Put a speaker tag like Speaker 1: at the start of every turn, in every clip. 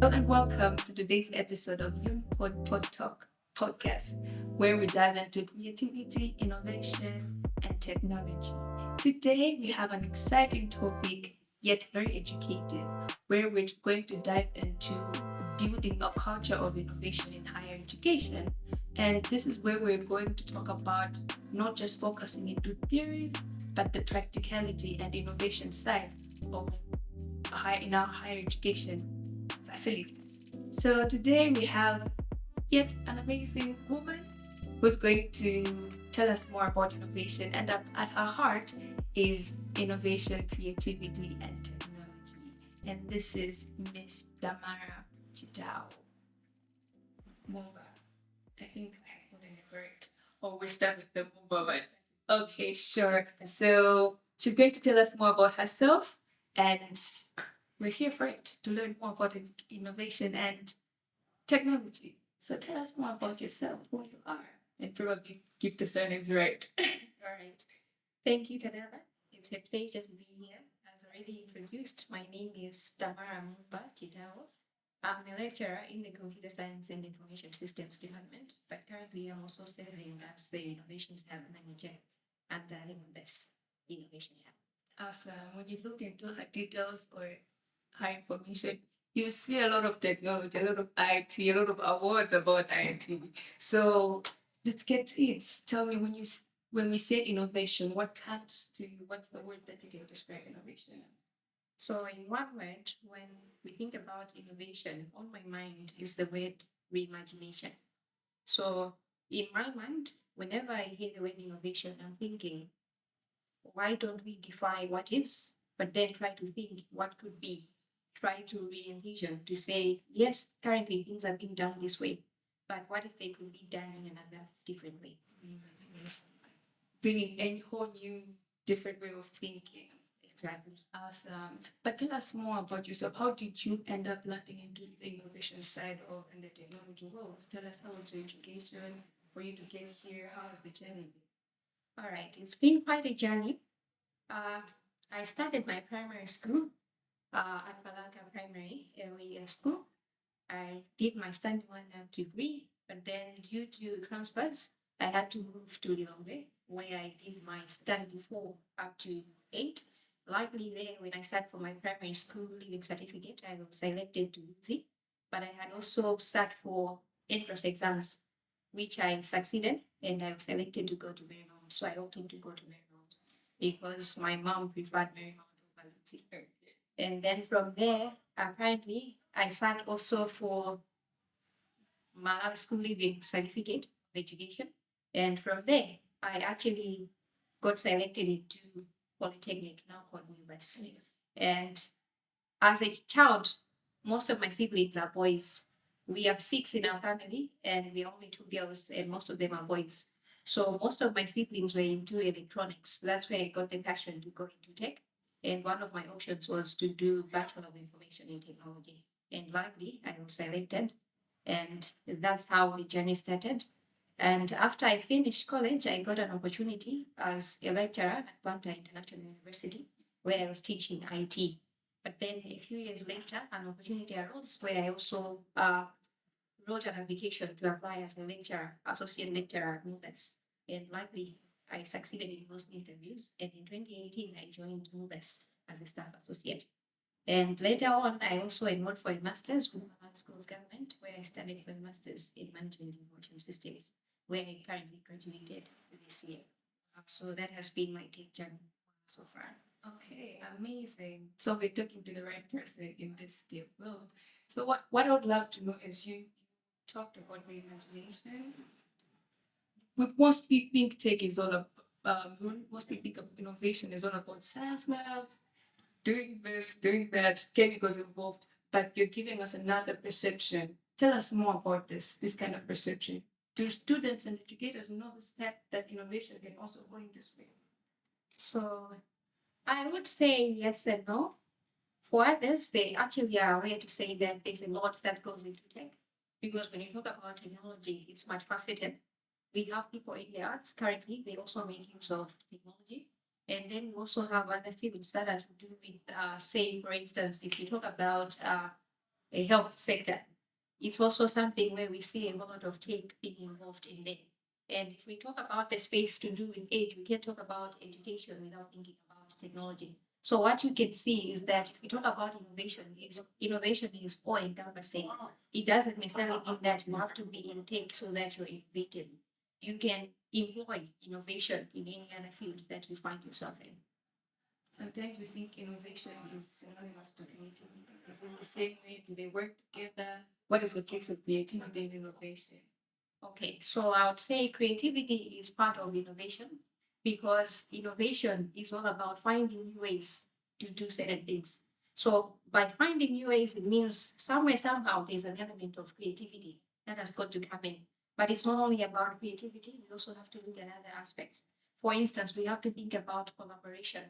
Speaker 1: Hello and welcome to today's episode of UniPod PodTalk Podcast, where we dive into creativity, innovation, and technology. Today we have an exciting topic, yet very educative, where we're going to dive into building a culture of innovation in higher education. And this is where we're going to talk about not just focusing into theories, but the practicality and innovation side of in our higher education facilities. So today we have yet an amazing woman who's going to tell us more about innovation, and at her heart is innovation, creativity, and technology. And this is Miss Tamara Mumba. I think I put it correct. Or we start with the Mumba one. Okay, sure. So she's going to tell us more about herself, and we're here for it to learn more about innovation and technology. So tell us more about yourself, who you are, and probably keep the surnames right.
Speaker 2: All right. Thank you, Tadela. It's a pleasure to be here. As already introduced, my name is Tamara Mumba. I'm a lecturer in the Computer Science and Information Systems Department, but currently I'm also serving as the Innovations Hub Manager under the MUBAS Innovation Hub.
Speaker 1: Awesome. When you look into her details or her information, you see a lot of technology, a lot of IT, a lot of awards about IT. So let's get to it. Tell me, when we say innovation, what comes to you? What's the word that you can describe innovation as?
Speaker 2: So, in one word, when we think about innovation, on my mind is the word reimagination. So, in my mind, whenever I hear the word innovation, I'm thinking, why don't we define what is, but then try to think what could be? Try to re envision to say, yes, currently things are being done this way, but what if they could be done in another different way?
Speaker 1: Reimagination. Bringing a whole new, different way of thinking.
Speaker 2: Exactly.
Speaker 1: Awesome. But tell us more about yourself. How did you end up landing into the innovation side of in the technology world? Tell us how was your education for you to get here. How has the journey been?
Speaker 2: All right, it's been quite a journey. I started my primary school at Balaka Primary Early Year School. I did my standard 1 to 3, but then due to transfers, I had to move to Lilongwe, where I did my standard 4 up to 8. Likely there, when I sat for my primary school leaving certificate, I was selected to UZI, but I had also sat for entrance exams, which I succeeded, and I was selected to go to Marymount. So I opted to go to Marymount because my mom preferred Marymount over UZI. And then from there, apparently, I sat also for Malawi School Leaving Certificate of Education. And from there, I actually got selected into Polytechnic, now called MUBAS.
Speaker 1: Yes.
Speaker 2: And as a child, most of my siblings are boys. We have 6 in our family, and we are only 2 girls, and most of them are boys. So most of my siblings were into electronics. That's where I got the passion to go into tech. And one of my options was to do Bachelor of Information in Technology. And luckily, I was selected. And that's how the journey started. And after I finished college, I got an opportunity as a lecturer at Banta International University, where I was teaching IT. But then a few years later, an opportunity arose where I also wrote an application to apply as a lecturer, associate lecturer at MUBAS. And luckily, I succeeded in those interviews. And in 2018, I joined MUBAS as a staff associate. And later on, I also enrolled for a master's from Malawi School of Government, where I studied for a master's in management information systems, where I currently graduated this year. So that has been my tech journey so far.
Speaker 1: Okay, amazing. So we're talking to the right person in this deep world. So what I would love to know is you talked about reimagination. We mostly think tech is all about mostly think of innovation is all about science labs, doing this, doing that, chemicals involved, but you're giving us another perception. Tell us more about this kind of perception. Do students and educators know that innovation can also go in this way?
Speaker 2: So I would say yes and no. For others, they actually are aware to say that there's a lot that goes into tech. Because when you talk about technology, it's multifaceted. We have people in the arts currently, they also make use of technology. And then we also have other fields that have to do with, say, for instance, if you talk about a health sector. It's also something where we see a lot of tech being involved in there. And if we talk about the space to do with age, we can't talk about education without thinking about technology. So what you can see is that if we talk about innovation is all encompassing. It doesn't necessarily mean that you have to be in tech so that you're innovative. You can employ innovation in any other field that you find yourself in.
Speaker 1: Sometimes we think innovation is synonymous to creativity. Is it the same way? Do they work together? What is the place of creativity and innovation?
Speaker 2: Okay, so I would say creativity is part of innovation because innovation is all about finding new ways to do certain things. So by finding new ways, it means somewhere, somehow, there's an element of creativity that has got to come in. But it's not only about creativity, we also have to look at other aspects. For instance, we have to think about collaboration,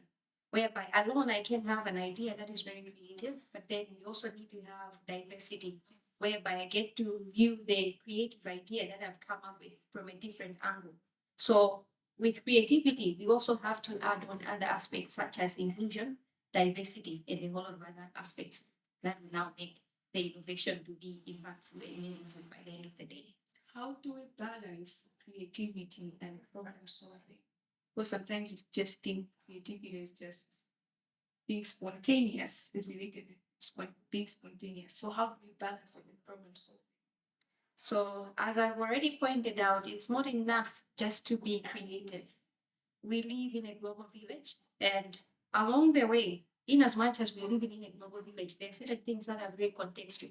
Speaker 2: whereby alone I can have an idea that is very creative, but then we also need to have diversity whereby I get to view the creative idea that I've come up with from a different angle. So with creativity, we also have to add on other aspects such as inclusion, diversity, and a whole lot of other aspects that will now make the innovation to be impactful and meaningful by the end of the day.
Speaker 1: How do we balance creativity and problem solving? Because sometimes we just think creativity is just being spontaneous, is related to being spontaneous. So how do we balance it with problem solving?
Speaker 2: So, as I've already pointed out, it's not enough just to be creative. We live in a global village, and along the way, in as much as we're living in a global village, there are certain things that are very contextual,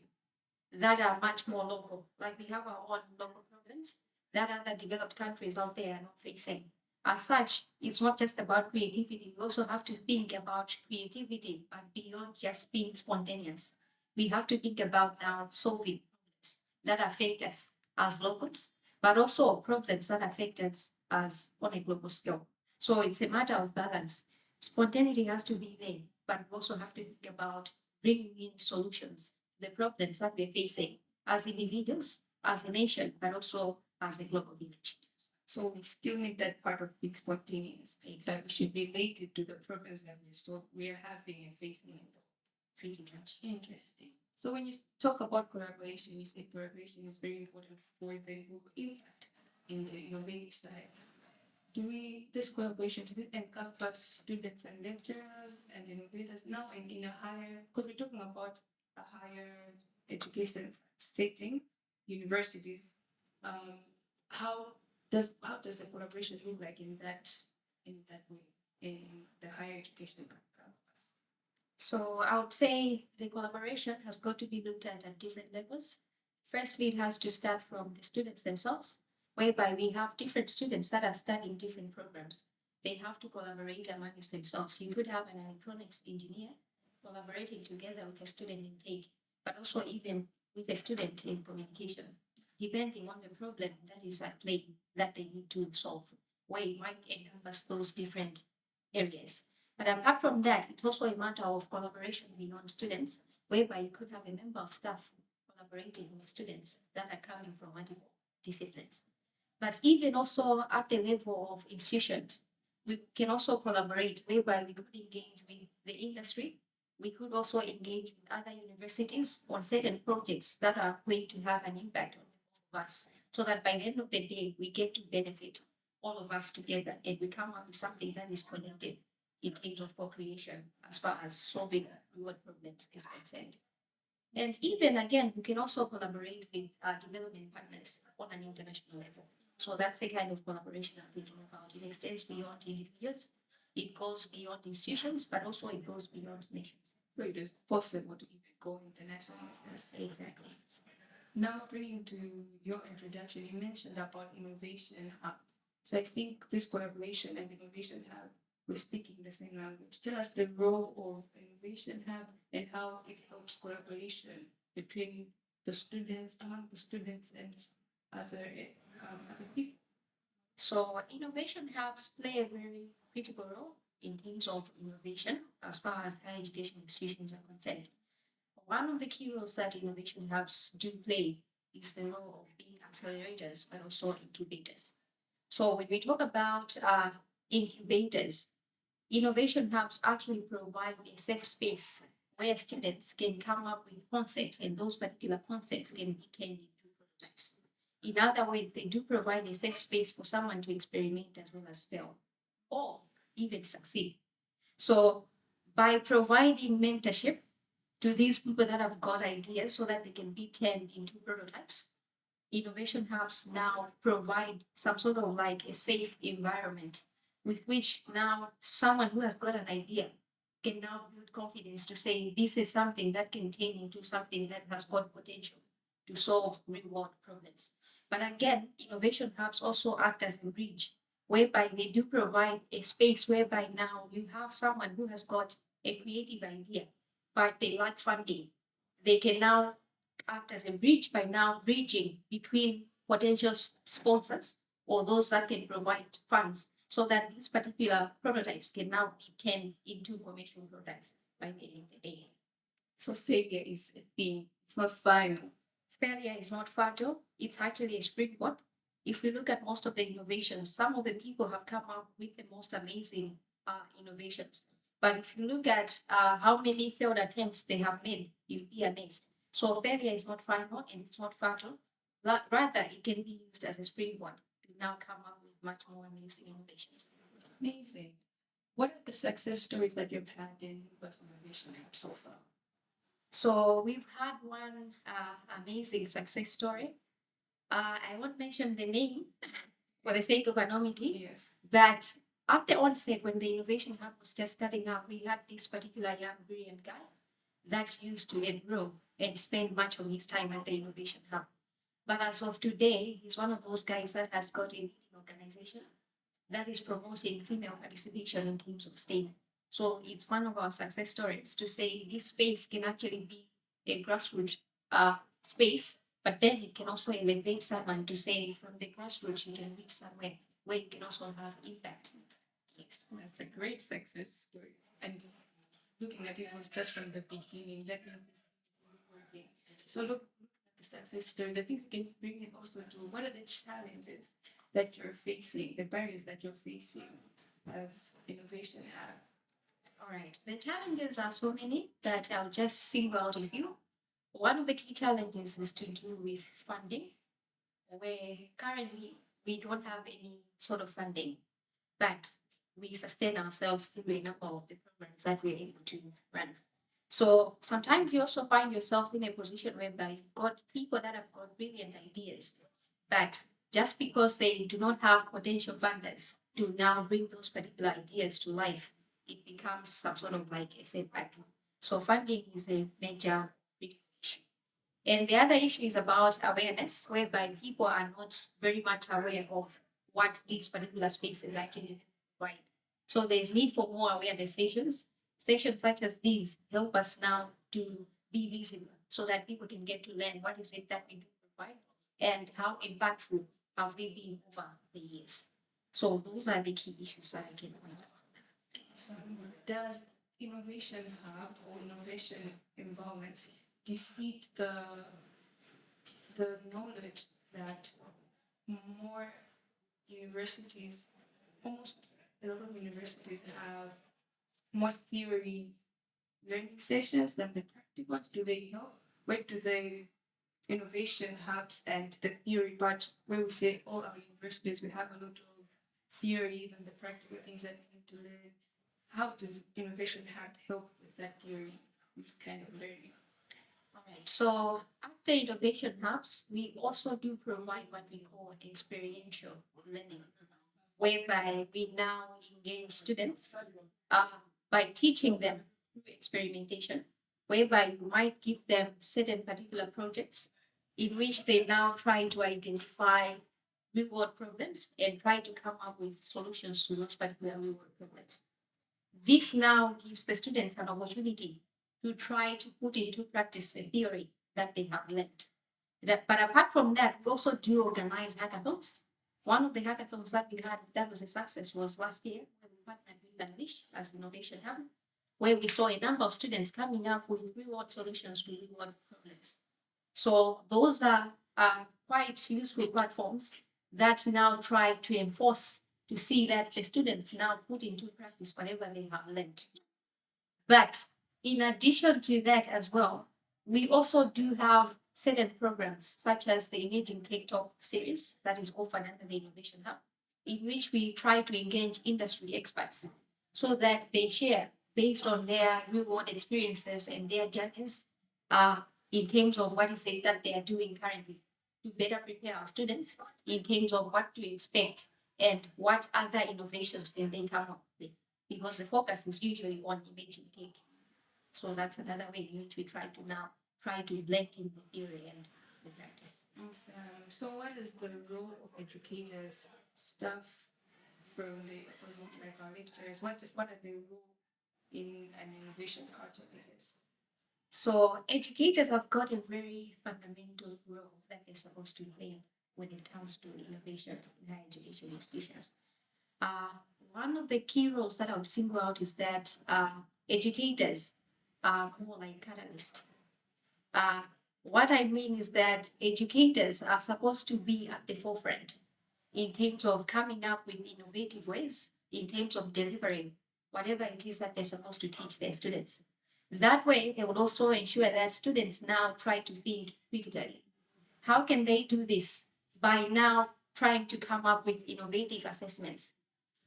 Speaker 2: that are much more local. Like we have our own local problems that other developed countries out there are not facing. As such, it's not just about creativity. We also have to think about creativity, but beyond just being spontaneous. We have to think about now solving problems that affect us as locals, but also problems that affect us as on a global scale. So it's a matter of balance. Spontaneity has to be there, but we also have to think about bringing in solutions, the problems that we're facing as individuals, as a nation, but also as a global village.
Speaker 1: So we still need that part of being spontaneous. That we should relate it to the problems that we're having and facing in the world.
Speaker 2: Pretty much.
Speaker 1: Interesting. So when you talk about collaboration, you say collaboration is very important for the global impact in the innovative side. This collaboration, does it encompass students and lecturers and innovators now in a higher, because we're talking about a higher education setting, universities. How does the collaboration look like in that way in the higher education campus?
Speaker 2: So I would say the collaboration has got to be looked at different levels. Firstly, it has to start from the students themselves, whereby we have different students that are studying different programs. They have to collaborate amongst themselves. You could have an electronics engineer collaborating together with a student in tech, but also even with a student in communication, depending on the problem that is at play that they need to solve, where it might encompass those different areas. But apart from that, it's also a matter of collaboration beyond students, whereby you could have a member of staff collaborating with students that are coming from multiple disciplines. But even also at the level of institutions, we can also collaborate, whereby we could engage with the industry. We could also engage with other universities on certain projects that are going to have an impact on all of us, so that by the end of the day, we get to benefit all of us together and we come up with something that is connected in terms of co-creation as far as solving real problems is concerned. And even again, we can also collaborate with development partners on an international level. So that's the kind of collaboration I'm thinking about. It extends beyond individuals, it goes beyond institutions, but also it goes beyond nations.
Speaker 1: So it is possible to even go international.
Speaker 2: Exactly.
Speaker 1: Now, turning to your introduction, you mentioned about innovation hub. So I think this collaboration and innovation hub, we're speaking the same language. Tell us the role of innovation hub and how it helps collaboration between the students, among the students and other people.
Speaker 2: So innovation hubs play a very critical role in terms of innovation as far as higher education institutions are concerned. One of the key roles that innovation hubs do play is the role of being accelerators, but also incubators. So when we talk about incubators, innovation hubs actually provide a safe space where students can come up with concepts, and those particular concepts can be turned into prototypes. In other words, they do provide a safe space for someone to experiment as well as fail or even succeed. So, by providing mentorship to these people that have got ideas so that they can be turned into prototypes, innovation hubs now provide some sort of like a safe environment with which now someone who has got an idea can now build confidence to say this is something that can turn into something that has got potential to solve real world problems. But again, innovation hubs also act as a bridge whereby they do provide a space whereby now you have someone who has got a creative idea, but they lack funding. They can now act as a bridge by now bridging between potential sponsors or those that can provide funds so that these particular prototypes can now be turned into commercial products by the end of the day.
Speaker 1: So failure is a thing. It's not final.
Speaker 2: Failure is not fatal, it's actually a springboard. If we look at most of the innovations, some of the people have come up with the most amazing innovations. But if you look at how many failed attempts they have made, you'd be amazed. So failure is not final and it's not fatal. Rather, it can be used as a springboard to now come up with much more amazing innovations.
Speaker 1: Amazing. What are the success stories that you've had in UniPod Innovation Hub so far?
Speaker 2: So we've had one amazing success story. I won't mention the name for the sake of anonymity,
Speaker 1: Yes.
Speaker 2: but at the onset, when the innovation hub was just starting up, we had this particular young brilliant guy that used to enroll and spend much of his time at the innovation hub. But as of today, he's one of those guys that has got a leading organization that is promoting female participation in teams of STEAM. So it's one of our success stories to say this space can actually be a grassroots space, but then it can also elevate someone to say from the grassroots you can reach somewhere where you can also have impact. Yes.
Speaker 1: That's a great success story. And looking at it was just from the beginning. That means this is working. So look at the success stories. I think we can bring it also to what are the challenges that you're facing, the barriers that you're facing as innovation hub.
Speaker 2: All right. The challenges are so many that I'll just single out a few. One of the key challenges is to do with funding, where currently we don't have any sort of funding, but we sustain ourselves through a number of the programs that we're able to run. So sometimes you also find yourself in a position whereby you've got people that have got brilliant ideas, but just because they do not have potential funders to now bring those particular ideas to life, it becomes some sort of like a setback. So funding is a major issue. And the other issue is about awareness, whereby people are not very much aware of what these particular spaces actually provide. So there's need for more awareness sessions. Sessions such as these help us now to be visible so that people can get to learn what is it that we do provide and how impactful have we been over the years. So those are the key issues that I can point out.
Speaker 1: Does innovation hub or innovation environment defeat the knowledge that more universities, almost a lot of universities have more theory learning sessions than the practical ones? Do they help? Where do they innovation hubs and the theory part where we say all our universities we have a lot of theory than the practical things that we need to learn? How does innovation hub help with that theory kind of learning?
Speaker 2: All right. So at the innovation hubs, we also do provide what we call experiential learning, whereby we now engage students by teaching them through experimentation, whereby we might give them certain particular projects in which they now try to identify real world problems and try to come up with solutions to those particular real world problems. This now gives the students an opportunity to try to put into practice a theory that they have learned. But apart from that, we also do organize hackathons. One of the hackathons that we had that was a success was last year when we partnered with Unleash as Innovation Hub, where we saw a number of students coming up with real-world solutions to real-world problems. So those are quite useful platforms that now try to enforce to see that the students now put into practice whatever they have learned. But In addition to that as well, we also do have certain programs such as the Engaging Tech Talk series that is offered under the Innovation Hub, in which we try to engage industry experts so that they share based on their real world experiences and their journeys in terms of what is it that they are doing currently to better prepare our students in terms of what to expect and what other innovations can they come up with. Because the focus is usually on emerging tech. So that's another way in which we try to blend in the theory and the practice.
Speaker 1: Awesome. So, what is the role of educators, staff from like our lecturers? What are their role in an innovation culture like this?
Speaker 2: So educators have got a very fundamental role that they're supposed to play when it comes to innovation in higher education institutions. Uh, One of the key roles that I would single out is that educators are more like catalysts. Uh, what I mean is that educators are supposed to be at the forefront in terms of coming up with innovative ways, in terms of delivering whatever it is that they're supposed to teach their students. That way, they would also ensure that students now try to think critically. How can they do this? By now trying to come up with innovative assessments,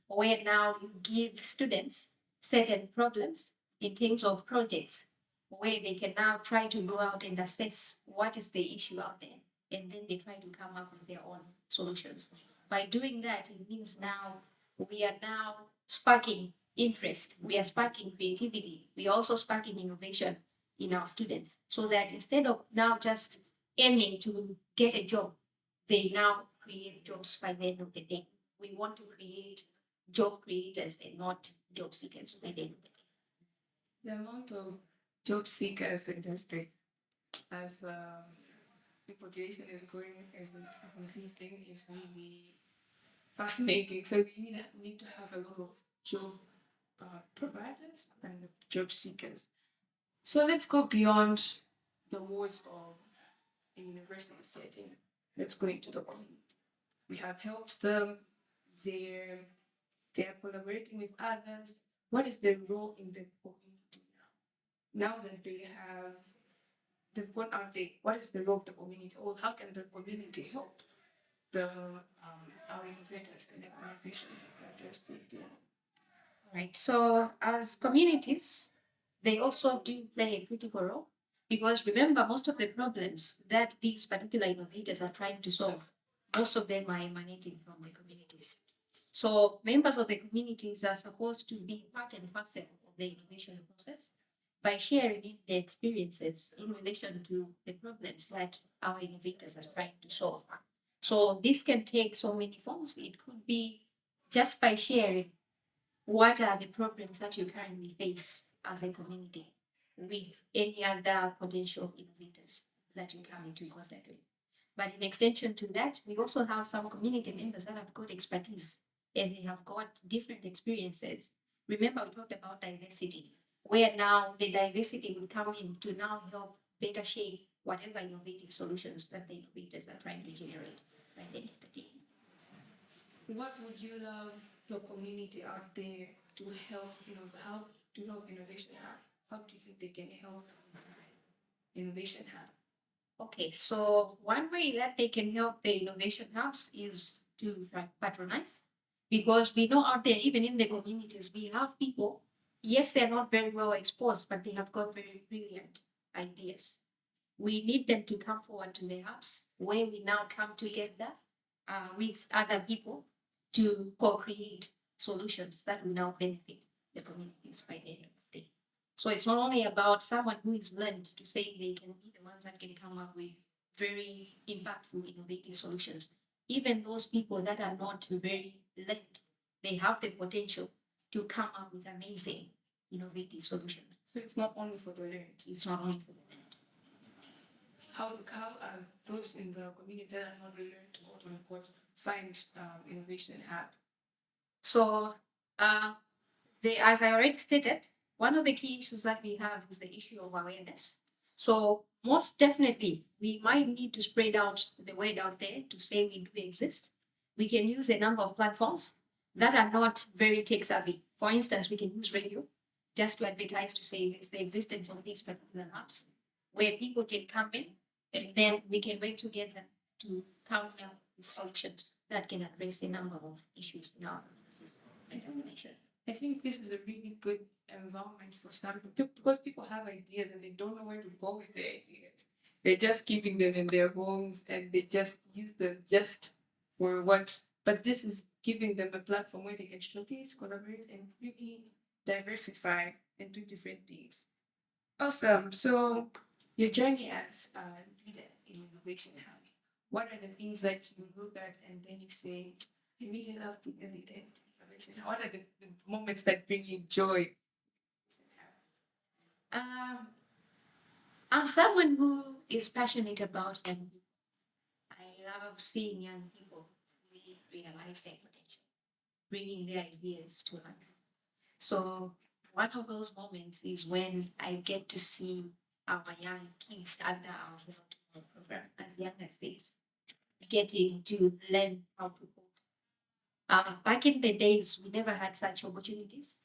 Speaker 2: where now you give students certain problems in terms of projects, where they can now try to go out and assess what is the issue out there, and then they try to come up with their own solutions. By doing that, it means now we are now sparking interest, we are sparking creativity, we are also sparking innovation in our students, so that instead of now just aiming to get a job, they now create jobs by the end of the day. We want to create job creators and not job seekers by the end of the day.
Speaker 1: The amount of job seekers in industry as the population is growing, is increasing, is really fascinating. So we need to have a lot of job providers and job seekers. So let's go beyond the walls of a university setting. Let's go into the community. We have helped them. They're collaborating with others. What is their role in the community now? Now that they've gone out there, what is the role of the community? Or how can the community help our innovators and the innovations that are just there?
Speaker 2: Right. So as communities, they also do play a critical role because remember, most of the problems that these particular innovators are trying to solve, most of them are emanating from the communities. So members of the communities are supposed to be part and parcel of the innovation process by sharing in their experiences in relation to the problems that our innovators are trying to solve. So this can take so many forms. It could be just by sharing what are the problems that you currently face as a community with any other potential innovators that you come into contact with. But in extension to that, we also have some community members that have got expertise and they have got different experiences. Remember, we talked about diversity, where now the diversity will come in to now help better shape whatever innovative solutions that the innovators are trying to generate by the end of the day.
Speaker 1: What would you love the community out there to help, how to help innovation hub? How do you think they can help innovation hub?
Speaker 2: Okay, so one way that they can help the innovation hubs is to patronize, because we know out there, even in the communities, we have people, yes, they're not very well exposed, but they have got very brilliant ideas. We need them to come forward to the hubs where we now come together with other people to co-create solutions that will now benefit the communities by the end of the day. So it's not only about someone who is learned to say they can be the ones that can come up with very impactful, innovative solutions. Even those people that are not very learned, they have the potential to come up with amazing, innovative solutions.
Speaker 1: So it's not only for the learned.
Speaker 2: It's not only for the learned.
Speaker 1: How are those in the community that are not learned to quote unquote find innovation hub?
Speaker 2: So, as I already stated, one of the key issues that we have is the issue of awareness. So, most definitely, we might need to spread out the word out there to say we do exist. We can use a number of platforms that are not very tech savvy. For instance, we can use radio. just to advertise to say there's the existence of these particular apps where people can come in and then we can work together to come up with solutions that can address a number of issues in our information.
Speaker 1: I think this is a really good environment for some people because people have ideas and they don't know where to go with their ideas. They're just keeping them in their homes and they just use them just for what. But this is giving them a platform where they can showcase, collaborate, and really diversify and do different things. Awesome. So, your journey as a leader in Innovation Hub, what are the things that you look at and then you say, I really love being a leader in Innovation Hub? What are the moments that bring you joy?
Speaker 2: Um, I'm someone who is passionate about young people. I love seeing young people really realize their potential, bringing their ideas to life. So one of those moments is when I get to see our young kids under our Hello Tomorrow program as young as this, getting to learn how to code. Back in the days, we never had such opportunities,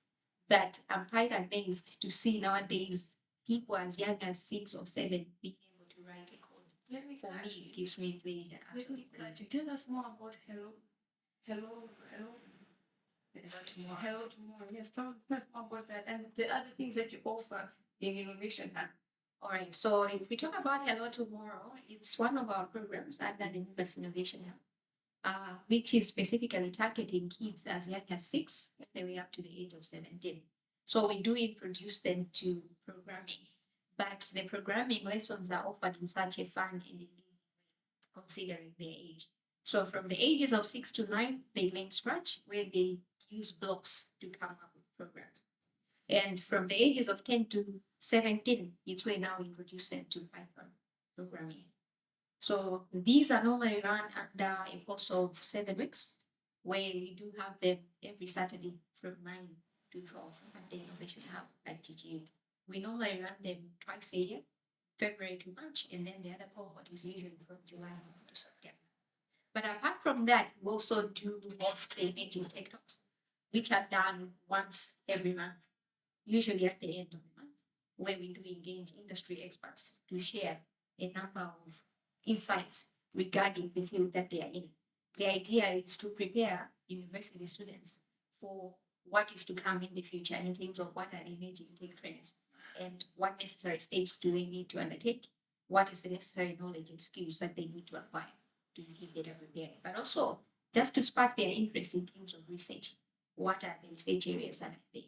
Speaker 2: but I'm quite amazed to see nowadays people as young as 6 or 7 being able to write a code.
Speaker 1: Let me
Speaker 2: For me,
Speaker 1: catch
Speaker 2: it
Speaker 1: you.
Speaker 2: gives me pleasure.
Speaker 1: Let me catch you. Tell us more about Hello. Hello.
Speaker 2: Hello Tomorrow.
Speaker 1: Hello Tomorrow. Yes, tell us more about that and the other things that you offer in Innovation Hub.
Speaker 2: All right, so if we talk about Hello Tomorrow, it's one of our programs under the MUBAS Innovation Hub, which is specifically targeting kids as young as 6 all the way up to the age of 17. So we do introduce them to programming, but the programming lessons are offered in such a fun and engaging way, considering their age. So from the ages of 6 to 9, they learn Scratch, where they use blocks to come up with programs. And from the ages of 10 to 17, it's where now we introduce them to Python programming. So these are normally run under a course of 7 weeks, where we do have them every Saturday from 9 to 12 at the Innovation Hub at GGU. We normally run them twice a year, February to March, and then the other cohort is usually from July to September. But apart from that, we also do host the Imaging Tech Talks, which are done once every month, usually at the end of the month, where we do engage industry experts to share a number of insights regarding the field that they are in. The idea is to prepare university students for what is to come in the future in terms of what are the emerging tech trends and what necessary steps do they need to undertake, what is the necessary knowledge and skills that they need to acquire to be better prepared, but also just to spark their interest in terms of research. What are the research areas that are there?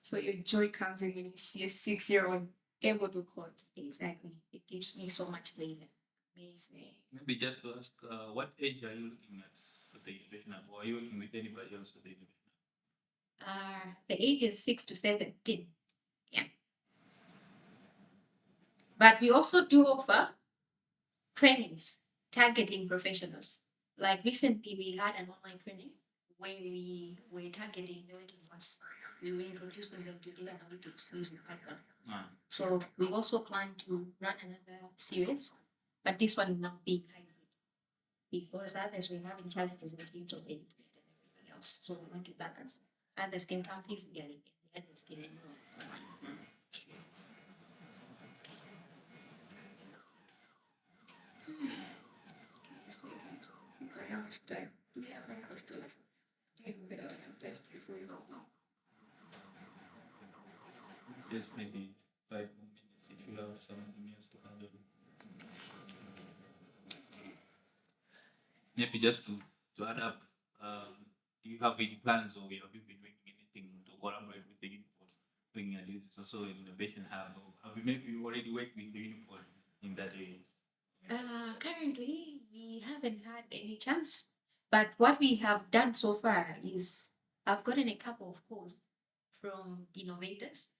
Speaker 1: So your joy comes in when you see a 6-year-old able to code.
Speaker 2: Exactly. It gives me so much pleasure.
Speaker 1: Amazing.
Speaker 3: Maybe just to ask, what age are you looking at the Innovation Hub? Or are you working with anybody else at the Innovation Hub?
Speaker 2: The age is 6 to 17. Yeah. But we also do offer trainings targeting professionals. Like recently, we had an online training where we were targeting the working class. We were introducing them to data analytics using Python. So we also plan to run another series, but this one will not be hybrid because others were having challenges in terms of the internet and everything else. So we want to balance. Others can come physically, and others can enroll.
Speaker 1: I understand. Do you have any questions? Before you go now.
Speaker 3: Just maybe 5 more minutes if you have something else to handle. Maybe just to add up, do you have any plans or have you been doing anything to collaborate with the UniPod? Doing this also an innovation hub, or have you maybe already worked with the UniPod in that area?
Speaker 2: Currently, we haven't had any chance, but what we have done so far is I've gotten a couple of calls from innovators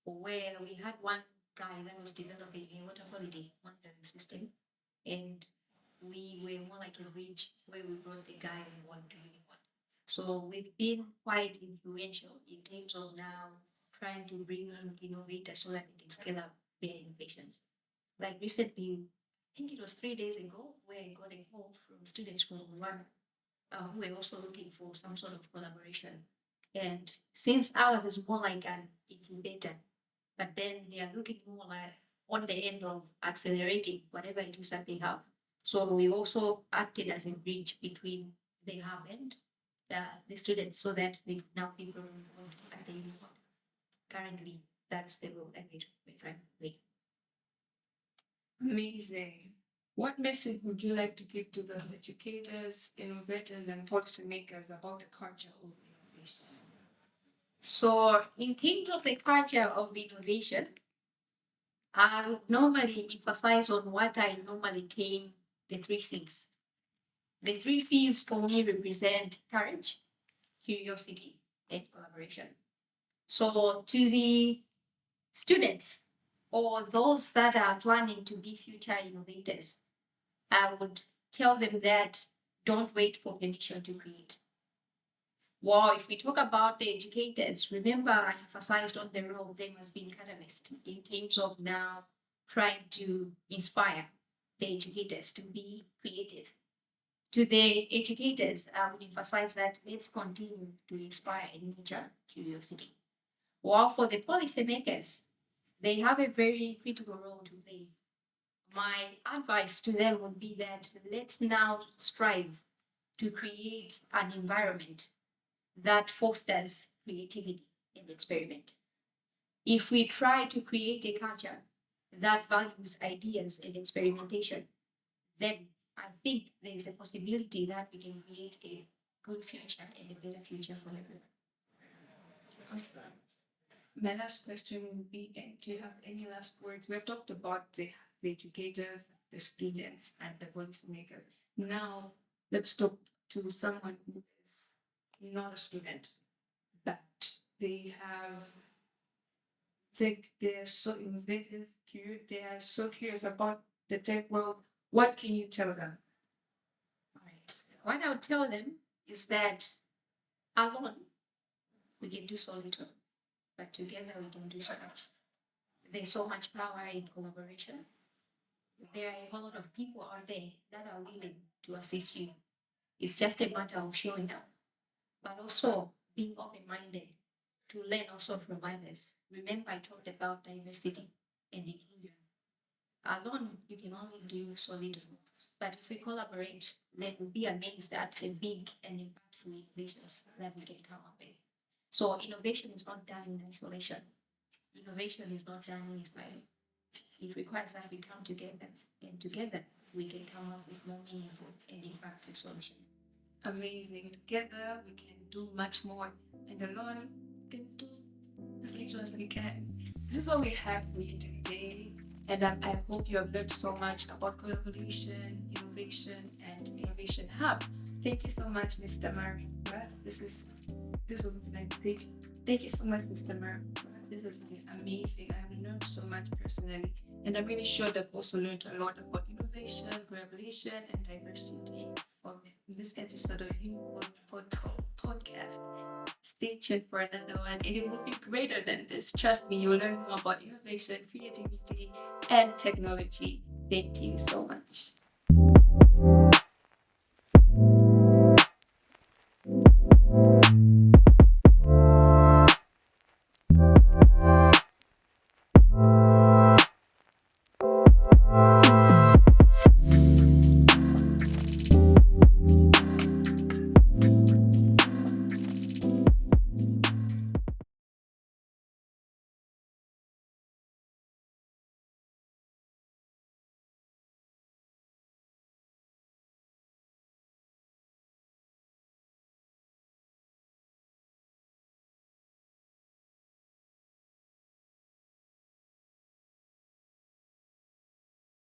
Speaker 2: where we had one guy that was developing a water quality monitoring system, and we were more like a bridge where we brought the guy and one to UniPod. So we've been quite influential in terms of now trying to bring in innovators so that they can scale up their innovations. Like recently, I think it was 3 days ago, where I got a call from students from one who were also looking for some sort of collaboration And since ours is more like an incubator, but then they are looking more like on the end of accelerating whatever it is that they have. So we also acted as a bridge between the hub and the students so that they could now be involved at the UniPod. Currently, that's the role that we're trying to play.
Speaker 1: Amazing. What message would you like to give to the educators, innovators, and policymakers about the culture of innovation?
Speaker 2: So, in terms of the culture of innovation, I would normally emphasize on what I normally term the 3 C's. The 3 C's for me represent courage, curiosity, and collaboration. So, to the students or those that are planning to be future innovators, I would tell them that don't wait for permission to create. Well, if we talk about the educators, remember I emphasized on the role they must be catalyst in terms of now trying to inspire the educators to be creative. To the educators, I would emphasize that let's continue to inspire and nurture curiosity. While for the policymakers, they have a very critical role to play. My advice to them would be that let's now strive to create an environment that fosters creativity and experiment. If we try to create a culture that values ideas and experimentation, then I think there is a possibility that we can create a good future and a better future for everyone.
Speaker 1: Awesome. My last question would be, do you have any last words? We've talked about the educators, the students, and the policymakers. Now, let's talk to someone who is not a student, but they're so innovative, they are so curious about the tech world. What can you tell them?
Speaker 2: All right. What I would tell them is that alone we can do so little, but together we can do so much. There's so much power in collaboration. There are a whole lot of people out there that are willing to assist you. It's just a matter of showing up, but also being open-minded to learn also from others. Remember, I talked about diversity and inclusion. Alone, you can only do so little, but if we collaborate, then we'll be amazed at the big and impactful innovations that we can come up with. So innovation is not done in isolation. Innovation is not done in silo. It requires that we come together, and together we can come up with more meaningful and impactful solutions.
Speaker 1: Amazing. Together we can do much more, and alone we can do as little as we can. This is what we have for you today, and I hope you have learned so much about collaboration, innovation, and Innovation Hub. Thank you so much, Ms. Tamara Mumba. This was great. Thank you so much, Ms. Tamara Mumba. This has been amazing. I have learned so much personally, and I'm really sure that I've also learned a lot about innovation, collaboration, and diversity on this episode of UniPod PodTalk Podcast. Stay tuned for another one, and it will be greater than this. Trust me, you'll learn more about innovation, creativity, and technology. Thank you so much.